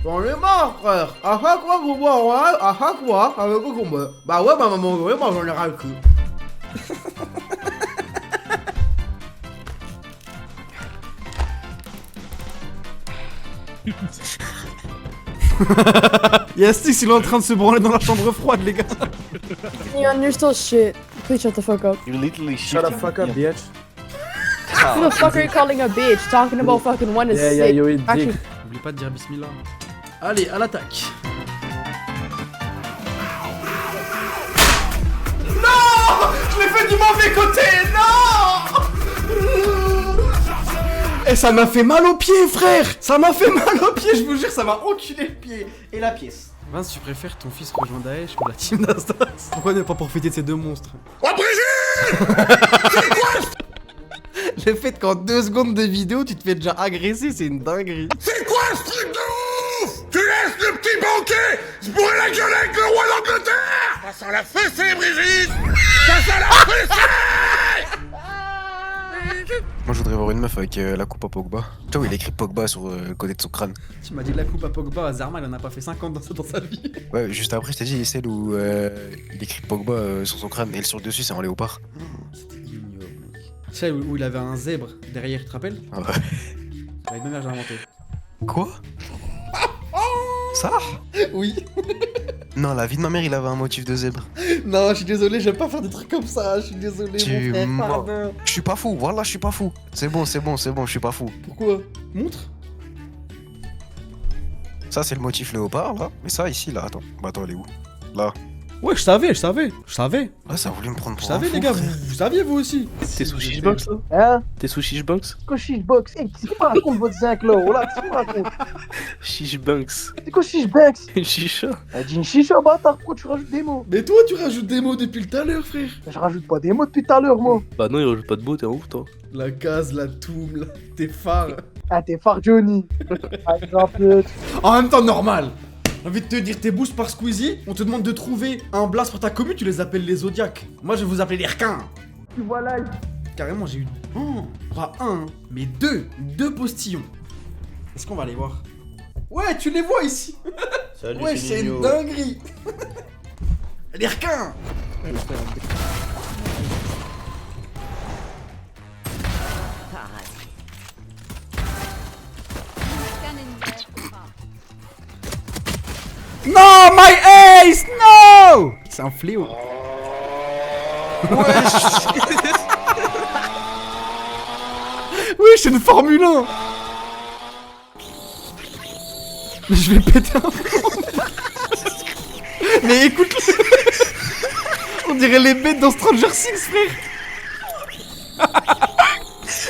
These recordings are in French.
J'en ai marre, frère. À chaque fois qu'on boit, ouais, à chaque fois, avec quoi qu'on boit. Bah ouais, bah maman, ouais, bah j'en ai ras le cul. Yastix, il est en train de se branler dans la chambre froide, les gars. Neon, you're still shit. Please shut the fuck up. You're literally Shut the fuck up, bitch. Who the fuck are you calling a bitch? Talking about fucking one is Yeah, sick. yeah, you eat Actually, dick. N'oublie pas de dire bismillah. Allez, à l'attaque. Non! Je l'ai fait du mauvais côté, non! Et ça m'a fait mal au pied, frère! Ça m'a fait mal au pied, je vous jure, ça m'a enculé le pied. Et la pièce. Vince, tu préfères ton fils rejoindre Daesh ou la team d'Astas? Pourquoi ne pas profiter de ces deux monstres? Oh Brigitte! Le fait qu'en 2 secondes de vidéo, tu te fais déjà agresser, c'est une dinguerie. C'est quoi ce truc de ouf? Tu laisses le petit banquet se bourrer la gueule avec le roi d'Angleterre! Ça sent la fessée, Brigitte! Ça sent la fessée! Moi je voudrais voir une meuf avec la coupe à Pogba. Tu vois, il a écrit Pogba sur le côté de son crâne. Tu m'as dit la coupe à Pogba, à Zarma, il en a pas fait 50 dans sa vie. Ouais, juste après, je t'ai dit celle où il écrit Pogba sur son crâne et sur le dessus, c'est un léopard. C'était ignoble. Tu sais où il avait un zèbre derrière, tu te rappelles? Ah ouais. La même mère, j'ai inventé. Quoi? Ça? Oui. Non, la vie de ma mère, il avait un motif de zèbre. Non, je suis désolé, j'aime pas faire des trucs comme ça. Je suis désolé, Tu mon frère, mens. pardon. Je suis pas fou, voilà, je suis pas fou. C'est bon, je suis pas fou. Pourquoi? Montre. Ça, c'est le motif léopard, là. Mais ça, ici, là, attends. Bah, attends, elle est où? Là. Ouais, je savais. Ah, ça a voulu me prendre Je pour un savais, fou, les gars, frère. vous saviez, vous aussi. T'es sous Shishbox là? Hein? T'es sous Shishbox? C'est quoi Shishbox? Eh, qu'est-ce qu'on raconte votre zinc là? Voilà, qu'est-ce qu'on raconte? Shishbox. C'est quoi Shishbox? Une chicha? Elle dit une chicha, bâtard, pourquoi tu rajoutes des mots? Mais toi, tu rajoutes des mots depuis tout à l'heure, frère. Je rajoute pas des mots depuis tout à l'heure, moi. Bah non, il rajoute pas de mots, t'es un ouf toi. La case, la toum, là, t'es phare. Ah, t'es phare Johnny. Par exemple, En même temps, normal. J'ai envie de te dire, t'es boost par Squeezie, on te demande de trouver un blast pour ta commune, tu les appelles les Zodiacs. Moi, je vais vous appeler les requins. tu vois là. Carrément, j'ai eu pas un, mais deux postillons. Est-ce qu'on va les voir? Ouais, tu les vois ici. Salut, Ouais, c'est une dinguerie. Les requins. Non, my ace, no. C'est un fléau. Oui, c'est une Formule 1. Mais je vais péter un plomb. Mais écoute-le. On dirait les bêtes dans Stranger Things, frère.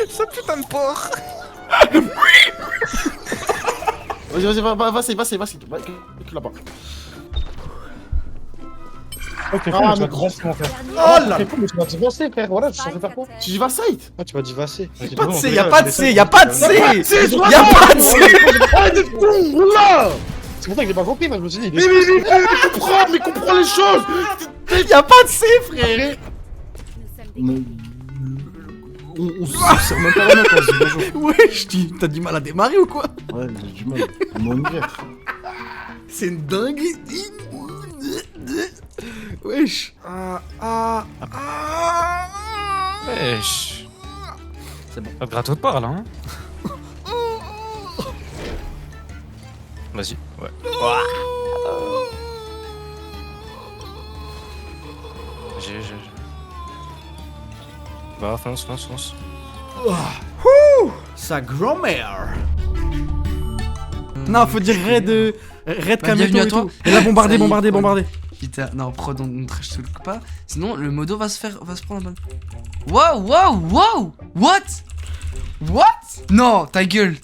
Ça putain de porc. Vas-y, vas-y, là-bas. Ok, Ah, tu mais vas divacer, mon frère. Oh là. Ok, tu vas divacer, frère. Voilà, tu sais faire quoi? Tu vas site. Ah, tu vas divacer. Pas de C, y'a pas de C, y'a pas de C. Y'a pas de C. Arrête de con, là. C'est pour ça que j'ai pas compris, moi je me suis dit. Mais comprends les choses. Y'a pas de C, frère. On se même pas la note, on se dit bonjour. Wesh, t'as du mal à démarrer ou quoi? Ouais, j'ai du mal. Mon hiver. C'est une dinguerie. Wesh. Wesh. C'est bon. Pas de gratteau de part là, hein. Vas-y, ouais. J'ai. Bah, fonce. Sa grand-mère. Non, faut dire raid Kameto bienvenue à et toi. tout. Et là, bombarder. Putain, non, prod, on trash tout le pas. Sinon, le modo va se prendre la balle. Wow! What? Non, ta gueule!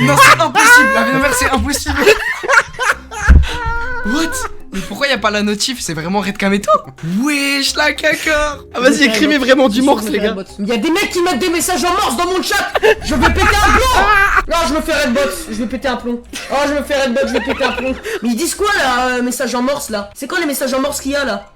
Non, c'est impossible! La vie de ma mère, c'est impossible! What? Mais pourquoi y'a pas la notif? C'est vraiment Red Kameto? Wesh, la caca! Ah, vas-y, écrivez vraiment du morse, les gars. Il y a des mecs qui mettent des messages en morse dans mon chat. Je vais péter un plomb. Non, je me fais redbot. Je vais péter un plomb. Oh, je me fais redbot. Je vais péter un plomb. Mais ils disent quoi là, message en morse là? C'est quoi les messages en morse qu'il y a là?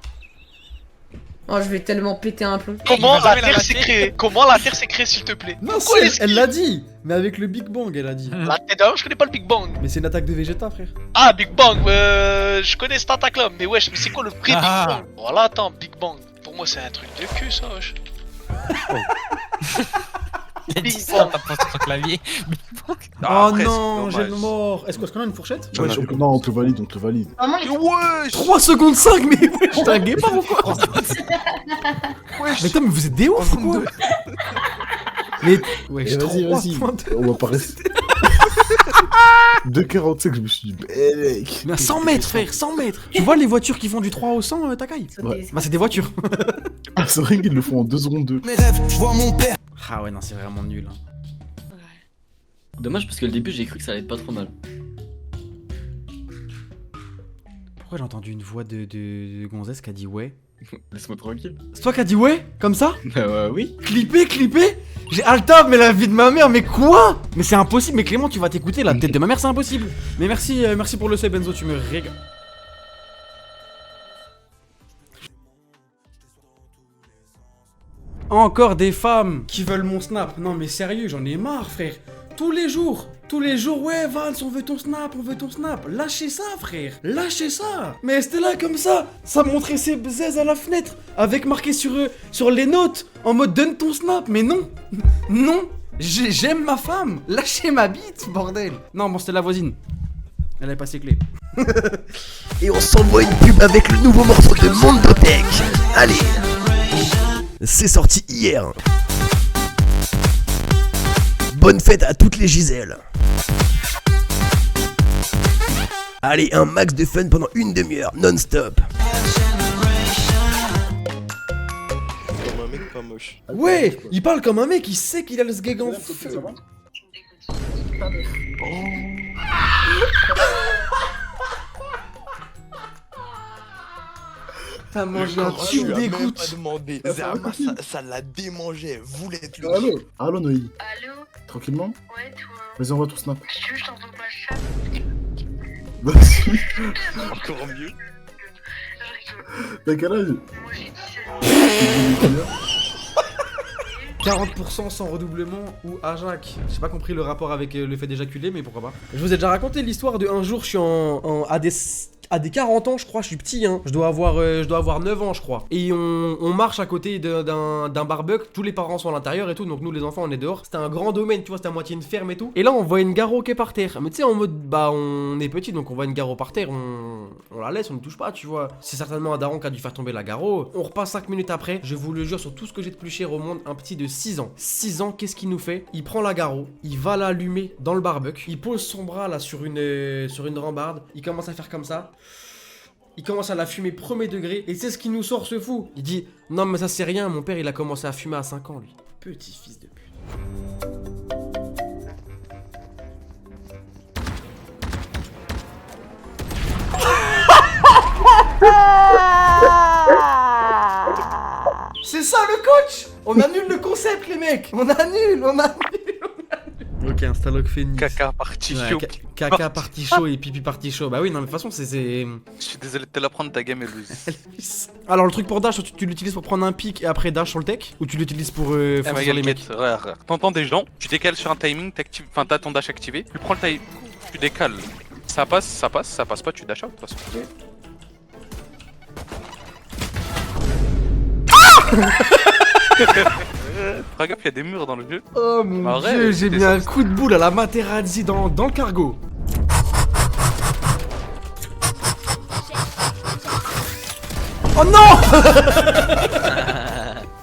Oh, je vais tellement péter un plomb. Comment la Terre s'est créée? Comment la Terre s'est créée, s'il te plaît? Non, Pourquoi si, elle l'a dit. Mais avec le Big Bang, elle a dit. La Terre, je connais pas le Big Bang. Mais c'est une attaque de Vegeta, frère. Ah, Big Bang, je connais cette attaque-là. Mais wesh, mais c'est quoi le vrai Big Bang? Voilà, attends, Big Bang. Pour moi, c'est un truc de cul, ça, wesh. Il a dit Big ça, Bang. t'as pas sur ton clavier. Oh non, j'ai le mort. Est-ce qu'on a une fourchette? Ouais, non, on te valide, on te valide. Maman, il 3 secondes 5, mais wesh, t'es un guépard ou quoi? Mais putain, mais vous êtes des ouf ou quoi? Mais wesh, Vas-y, 3 vas-y. points de- On va pas rester. 2,45, je me suis dit, mec. Mais à 100 mètres, frère, 100 mètres. Tu vois les voitures qui font du 3 au 100, Takai? Ouais. Bah, c'est des voitures. Ah, c'est vrai qu'ils le font en 2 secondes 2. Ah ouais, non, c'est vraiment nul. Hein. Dommage parce que le début j'ai cru que ça allait être pas trop mal. Pourquoi j'ai entendu une voix de gonzesse qui a dit ouais? Laisse-moi tranquille. C'est toi qui as dit ouais? Comme ça? Oui. Clipper? J'ai Altab, mais la vie de ma mère, mais quoi? Mais c'est impossible, mais Clément, tu vas t'écouter, la tête de ma mère, c'est impossible. Mais merci, merci pour le sub, Benzo, tu me régales. Encore des femmes qui veulent mon snap. Non mais sérieux, j'en ai marre, frère. Tous les jours, ouais, Vance, on veut ton snap. Lâchez ça, frère. Lâchez ça. Mais c'était là comme ça. Ça montrait ses bzaises à la fenêtre. Avec marqué sur les notes. En mode donne ton snap. Mais non. Non. J'aime ma femme. Lâchez ma bite, bordel. Non, bon, c'était la voisine. Elle avait pas ses clés. Et on s'envoie une pub avec le nouveau morceau de Mondotech. Allez. C'est sorti hier. Bonne fête à toutes les Giselles. Allez, un max de fun pendant une demi-heure, non-stop. Comme un mec pas moche. Ouais, il parle comme un mec, il sait qu'il a le sgeg en feu. T'as mangé un tube d'écoute. pas demandé. Zama, ça l'a démangé. Voulait être le Allo Noï. Allô? Tranquillement? Ouais, toi? Vas-y, envoie ton snap. Si tu veux, je t'envoie ma chatte. Vas-y. Encore mieux. T'as quel âge? Moi, j'ai 17 ans. 40% sans redoublement ou Ajax. J'ai pas compris le rapport avec le fait d'éjaculer, mais pourquoi pas. Je vous ai déjà raconté l'histoire de un jour, je suis à des 40 ans, je crois, je suis petit, hein. Je dois avoir 9 ans, je crois. Et on marche à côté d'un barbecue, tous les parents sont à l'intérieur et tout, donc nous les enfants on est dehors. C'était un grand domaine, tu vois, c'était à moitié une ferme et tout. Et là on voit une garo qui est par terre. Mais tu sais, en mode, bah on est petit, donc on voit une garo par terre, on la laisse, on ne touche pas, tu vois. C'est certainement un daron qui a dû faire tomber la garo. On repasse 5 minutes après, je vous le jure sur tout ce que j'ai de plus cher au monde, un petit de 6 ans. 6 ans, qu'est-ce qu'il nous fait? Il prend la garo, il va l'allumer dans le barbecue, il pose son bras là sur une rambarde, il commence à faire comme ça. Il commence à la fumer premier degré. Et c'est ce qui nous sort ce fou. Il dit non mais ça c'est rien, mon père il a commencé à fumer à 5 ans lui. Petit fils de pute. C'est ça le coach. On annule le concept les mecs. On annule. Ok, Instalock Phoenix. Caca party chaud. Caca party chaud et pipi party chaud. Bah oui, non, mais de toute façon, c'est. Je suis désolé de te l'apprendre, ta game est loose. Alors, le truc pour dash, tu l'utilises pour prendre un pic et après dash sur le tech? Ou tu l'utilises pour foncer sur les mecs? T'entends des gens, tu décales sur un timing, enfin t'as ton dash activé, tu prends le timing, tu décales. Ça passe pas, tu dash out de toute façon. Fais gaffe, y'a des murs dans le jeu. Oh mon dieu, j'ai mis un coup de boule à la Materazzi dans le cargo. Oh non.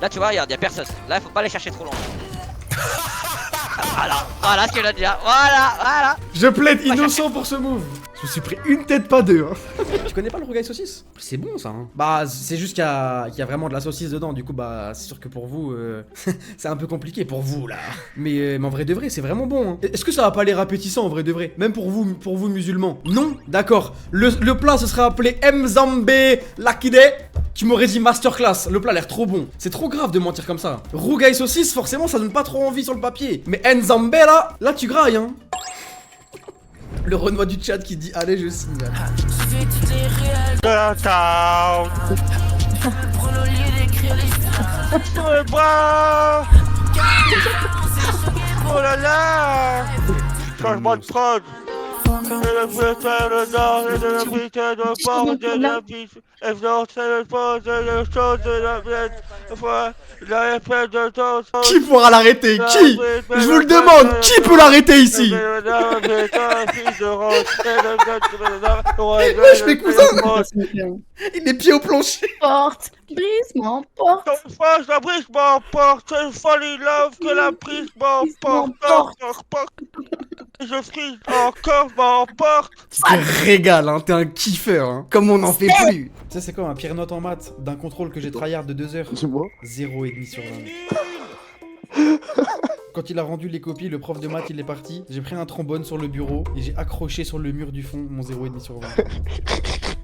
Là tu vois, regarde, y'a personne. Là faut pas aller chercher trop loin. Voilà ce que je viens de dire. Voilà. Je plaide innocent pour ce move. Je me suis pris une tête, pas deux. Hein. Tu connais pas le rougail saucisse? C'est bon ça. Hein. Bah c'est juste qu'il y a vraiment de la saucisse dedans. Du coup bah c'est sûr que pour vous c'est un peu compliqué pour vous là. Mais en vrai de vrai c'est vraiment bon. Hein. Est-ce que ça va pas l'air appétissant en vrai de vrai? Même pour vous musulmans? Non? D'accord. Le plat ce sera appelé Mzambe Lakide. Tu m'aurais dit masterclass. Le plat a l'air trop bon. C'est trop grave de mentir comme ça. Rougail saucisse forcément ça donne pas trop envie sur le papier. Mais Nzambe là tu grailles hein. Le Renoir du chat qui dit allez je signe. Ciao. Sur les bras. Oh là là. Changement de prod. Et le putain de nord et de la putain de porte de la vie. Et c'est le pose de la chose de la vienne. La effet de ton. Qui pourra l'arrêter? Qui? Je vous le demande, qui peut l'arrêter ici? Wesh mes cousins, il est pieds au plancher. Porte, brise m'emporte. La brise m'emporte, c'est fall in love que la brise m'emporte. Je frise encore m'emporte. Tu te régales, hein, t'es un kiffeur, hein. Comme on n'en fait plus. Tu sais c'est quoi ma pire note en maths d'un contrôle que j'ai tryhard de 2 heures? Dis-moi. 0,5 sur 20. Quand il a rendu les copies, le prof de maths il est parti. J'ai pris un trombone sur le bureau et j'ai accroché sur le mur du fond mon 0,5 sur 20.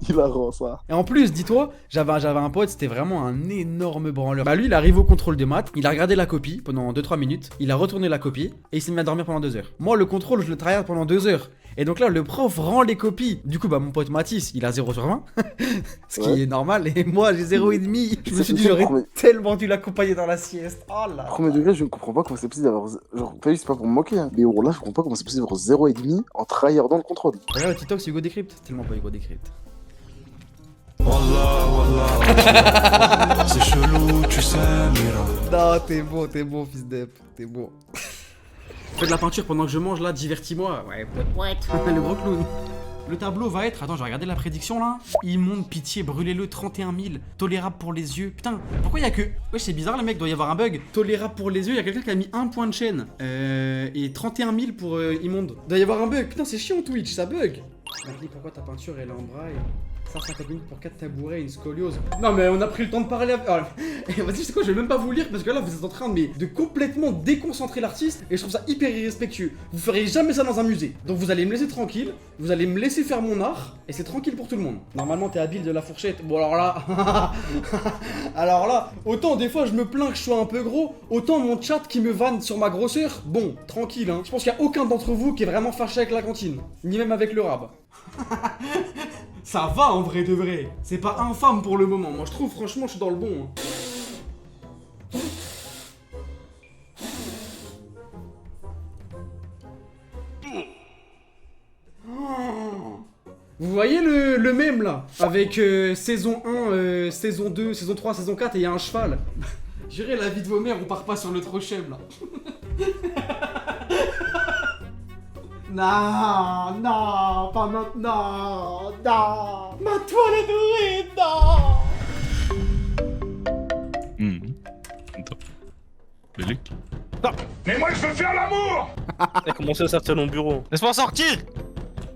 Il a rend ça. Et en plus, dis-toi, j'avais un pote, c'était vraiment un énorme branleur. Bah lui, il arrive au contrôle de maths, il a regardé la copie pendant 2-3 minutes, il a retourné la copie et il s'est mis à dormir pendant 2 heures. Moi, le contrôle, je le tryhard pendant 2 heures. Et donc là, le prof rend les copies. Du coup, bah mon pote Mathis, il a 0 sur 20, ce qui est normal. Et moi, j'ai 0,5. Je me suis dit, j'aurais tellement dû l'accompagner dans la sieste. Oh là. Premier degré, je ne comprends pas comment c'est possible d'avoir. Genre, c'est pas pour me moquer, hein. Mais là, je comprends pas comment c'est possible d'avoir 0,5 en tryhard dans le contrôle. Regarde le TikTok, c'est Hugo Décrypte. C'est tellement pas Hugo Décrypte. Wallah, c'est chelou, tu sais, Mira. Non, t'es bon, fils d'Ep, t'es bon. Fais de la peinture pendant que je mange là, divertis-moi. Ouais, le gros clown. Le tableau va être, attends, j'ai regardé la prédiction là. Immonde, pitié, brûlez-le, 31 000. Tolérable pour les yeux. Putain, pourquoi il y a que. Ouais, c'est bizarre, les mecs, doit y avoir un bug. Tolérable pour les yeux, il y a quelqu'un qui a mis un point de chaîne. Et 31 000 pour immonde. Doit y avoir un bug. Putain, c'est chiant Twitch, ça bug. Marie, pourquoi ta peinture elle est en braille? 150 minutes pour 4 tabourets et une scoliose. Non mais on a pris le temps de parler. Et vas-y, c'est quoi, je vais même pas vous lire parce que là vous êtes en train de complètement déconcentrer l'artiste et je trouve ça hyper irrespectueux. Vous feriez jamais ça dans un musée. Donc vous allez me laisser tranquille, vous allez me laisser faire mon art et c'est tranquille pour tout le monde. Normalement t'es habile de la fourchette. Bon alors là, alors là, autant des fois je me plains que je sois un peu gros, autant mon chat qui me vanne sur ma grosseur, bon, tranquille hein. Je pense qu'il y a aucun d'entre vous qui est vraiment fâché avec la cantine, ni même avec le rab. Ça va en vrai de vrai. C'est pas infâme pour le moment. Moi je trouve franchement je suis dans le bon. Vous voyez le mème là? Avec saison 1, saison 2, saison 3, saison 4 et il y a un cheval. J'irai la vie de vos mères, on part pas sur le trochem là. Non, non, pas maintenant, non. Ma toile est dorée, non. Attends. Belek. Non. Mais moi je veux faire l'amour. Il a commencé à sortir mon bureau. Laisse-moi sortir.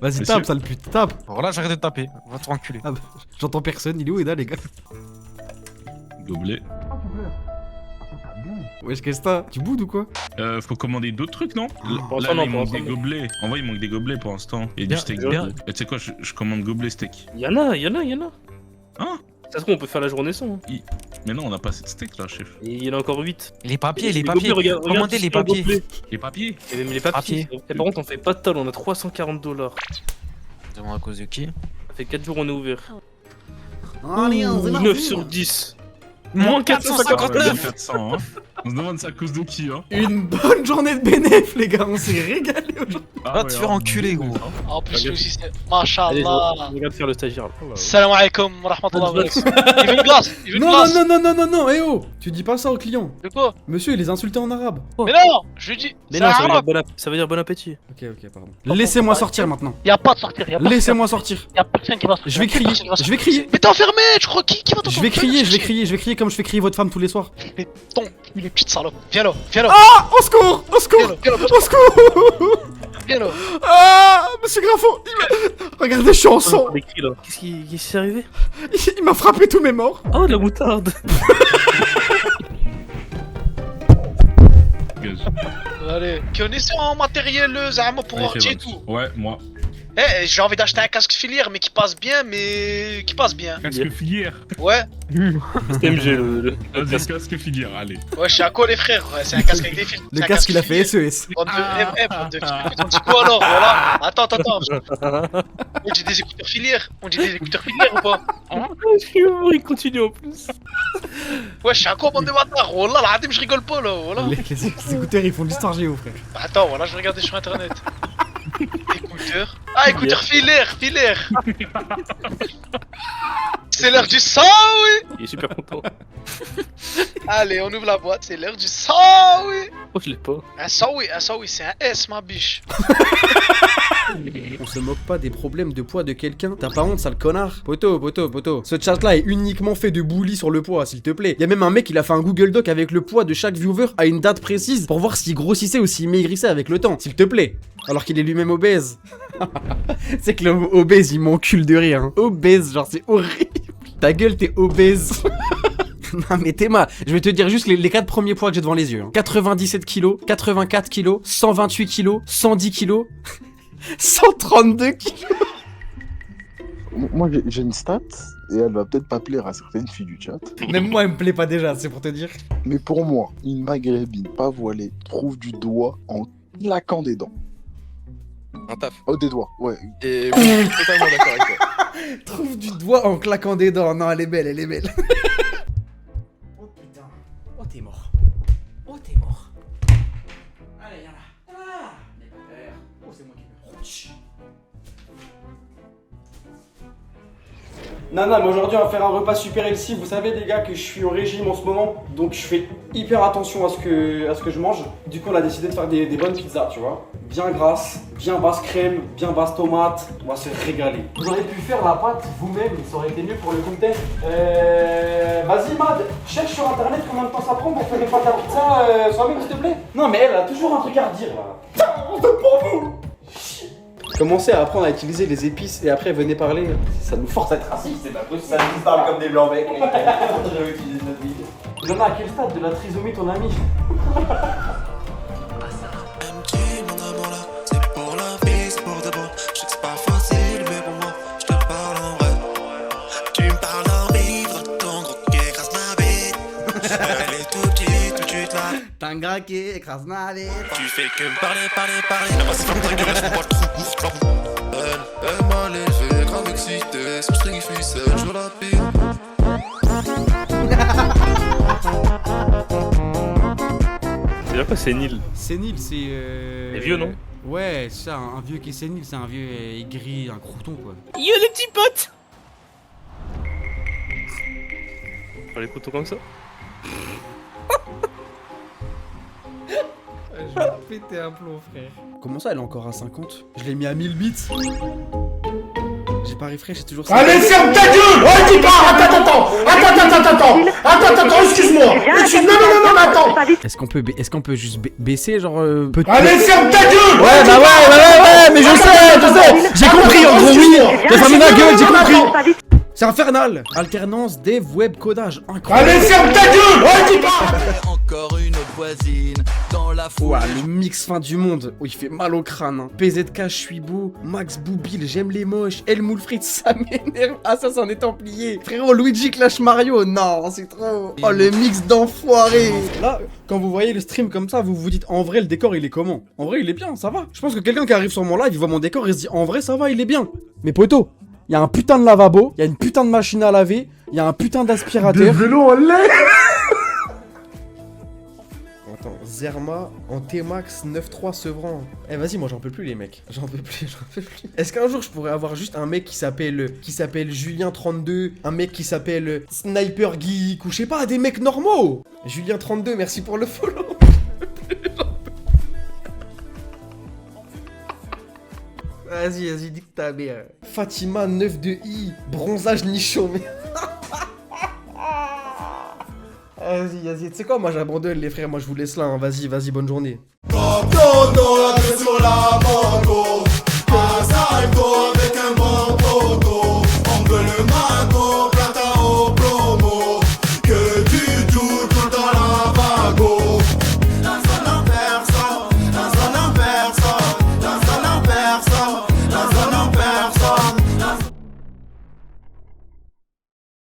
Vas-y, tape, sale pute, tape. Alors là, j'arrête de taper. On va te enculer. Ah bah, j'entends personne, il est où Eda les gars? Gobelet. Wesh, qu'est-ce que t'as? Tu boudes ou quoi? Faut commander d'autres trucs, non? Là, il manque des gobelets. En vrai, il manque des gobelets pour l'instant. Et du steak. Et tu sais quoi, je commande gobelet steak. Y'en a. Hein? Ça se trouve, on peut faire la journée sans. Hein. Mais non, on n'a pas assez de steak là, chef. Et il y en a encore 8. Les papiers, Commandez les papiers. Les papiers? Et même les papiers. Et par contre, on fait pas de toll, on a 340 $. Demande à cause de qui? Ça fait 4 jours, on est ouvert. Allez, 9 sur 10. Moins 459. 400, hein. On se demande ça à cause de qui, hein. Une bonne journée de bénéf, les gars, on s'est régalé aujourd'hui. Va te faire enculer, gros. En plus, lui aussi, c'est. Masha'Allah. Regarde faire le stagiaire. Salam alaikum wa rahmatullah wa barakatuh. Il veut une glace. Il veut une glace. Non, eh oh. Tu dis pas ça aux clients. De quoi? Monsieur, il les insultait en arabe. Mais non, je lui dis. Mais non, ça veut dire bon appétit. Ok, pardon. Laissez-moi sortir maintenant. Y'a pas de sortir. Laissez-moi sortir. Y'a personne qui va sortir. Je vais crier. Mais t'es enfermé, tu crois qui va t'entendre? Je vais crier comme je fais crier votre femme tous les soirs. Mais ton, il est petite salope. Viens là. Ah, au secours. Au secours. Viens là. Ah, monsieur Graffo, regardez, je suis en sang. Qu'est-ce qui s'est arrivé? Il m'a frappé tous mes morts. Oh, de la moutarde. Allez, qui on est sur un matériel Zama pour ordi et tout. Ouais, moi. Eh, j'ai envie d'acheter un casque filière, mais qui passe bien, Casque filière. Ouais. STMG le casque filière, allez. Ouais, je suis à quoi les frères? Ouais, c'est un casque avec des fils. Le casque, il a fait SES. On dit quoi alors? Voilà. Attends. On dit des écouteurs filières. On dit des écouteurs filières ou pas? Il continue en plus. Wesh, c'est un quoi, bande de bâtards? Oh là, la je rigole pas là, voilà. Les écouteurs, ils font de l'histoire géo, frère. Attends, voilà, je vais regarder sur internet. Écouteurs. Ah, écouteurs filaire. C'est l'heure du sang, oui. Il est super content. Allez, on ouvre la boîte, c'est l'heure du sang, oui. Oh, je l'ai pas. Un sang, oui, c'est un S, ma biche. On se moque pas des problèmes de poids de quelqu'un. T'as pas honte, sale connard? Poto. Ce chat là est uniquement fait de bully sur le poids, s'il te plaît. Y a même un mec, il a fait un Google Doc avec le poids de chaque viewer à une date précise pour voir s'il grossissait ou s'il maigrissait avec le temps, s'il te plaît. Alors qu'il est lui-même obèse. C'est que l'homme obèse, il m'encule de rire. Hein. Obèse, genre c'est horrible. Ta gueule, t'es obèse. Non mais Théma, je vais te dire juste les 4 premiers poids que j'ai devant les yeux. Hein. 97 kilos, 84 kilos, 128 kilos, 110 kilos, 132 kilos. Moi j'ai une stat, et elle va peut-être pas plaire à certaines filles du chat. Même moi elle me plaît pas déjà, c'est pour te dire. Mais pour moi, une maghrébine pas voilée trouve du doigt en claquant des dents. Un taf. Oh, des doigts, ouais. Et oui, je suis totalement d'accord avec toi. Trouve du doigt en claquant des dents. Non, elle est belle, elle est belle. Oh putain. Oh, t'es mort. Oh, t'es mort. Allez, viens là. Ah, n'aie pas peur. Oh, c'est moi qui me rouche. Nana, mais aujourd'hui on va faire un repas super healthy. Vous savez les gars que je suis au régime en ce moment, donc je fais hyper attention à ce que je mange. Du coup on a décidé de faire des bonnes pizzas, tu vois. Bien grasses, bien basse crème, bien basse tomate. On va se régaler. Vous auriez pu faire la pâte vous-même, ça aurait été mieux pour le content. Vas-y Mad, cherche sur internet combien de temps ça prend pour faire les pâtes à pizza soi-même s'il te plaît. Non mais elle a toujours un truc à redire là. Putain, on donne pour vous. Commencez à apprendre à utiliser les épices et après venez parler. Ça nous force à être raciste, c'est pas possible. Ça nous parle comme des blancs mecs. J'avais utilisé notre vie. Lana, à quel stade de la trisomie ton ami? C'est pour la vie, c'est pour de bon. Je sais que c'est pas facile, mais pour moi, je te parle en vrai. Tu me parles d'en vivre, ton gros qui écrase ma bite. Elle est tout petite, tout de suite là. T'as un gars qui écrase ma bite. Tu fais que me parler. Là-bas, c'est comme ta gueule, je comprends trop ouf, elle m'a léger, grave excité. Son string ficelle, je la pile. C'est dire quoi, sénile? Sénile, c'est. Les vieux, non? Ouais, c'est ça, un vieux qui est sénile, c'est un vieux aigri, un crouton quoi. Yo les petits potes! Faire les couteaux comme ça? Je vais péter un plomb, frère. Comment ça, elle est encore à 50? Je l'ai mis à 1000 bits. J'ai pas refresh, j'ai toujours ça. Allez, ferme ta gueule! Oh, dis pas! Attends, excuse-moi! Non, attends! Est-ce qu'on peut juste baisser, genre. Allez, ferme ta gueule! Ouais, mais je sais! J'ai compris, en gros, oui! J'ai fermé ma gueule, j'ai compris! C'est infernal! Alternance, dev, web, codage, incroyable! Allez, ferme ta gueule! Oh, dis pas! Encore une voisine dans la foule. Ouah, le mix fin du monde. Oh, il fait mal au crâne. Hein. PZK, je suis beau. Max Boubil, j'aime les moches. El Moulfrit, ça m'énerve. Ah, ça, c'en est templier. Frérot, Luigi Clash Mario. Non, c'est trop. Oh, le mix d'enfoirés. Là, quand vous voyez le stream comme ça, vous vous dites en vrai, le décor, il est comment? En vrai, il est bien, ça va. Je pense que quelqu'un qui arrive sur mon live, il voit mon décor et se dit en vrai, ça va, il est bien. Mais poto, il y a un putain de lavabo, il y a une putain de machine à laver, il y a un putain d'aspirateur. Des vélos en lait. Attends, Zerma en T-Max 9.3 Sevran. Eh vas-y, moi j'en peux plus les mecs. J'en peux plus. Est-ce qu'un jour je pourrais avoir juste un mec qui s'appelle Julien32, un mec qui s'appelle Sniper Geek ou je sais pas, des mecs normaux. Julien32, merci pour le follow. Vas-y, dis que t'as mère. Fatima 9.2i, bronzage nichon. Vas-y, tu sais quoi, moi j'abandonne les frères, moi je vous laisse là, hein. Vas-y, bonne journée.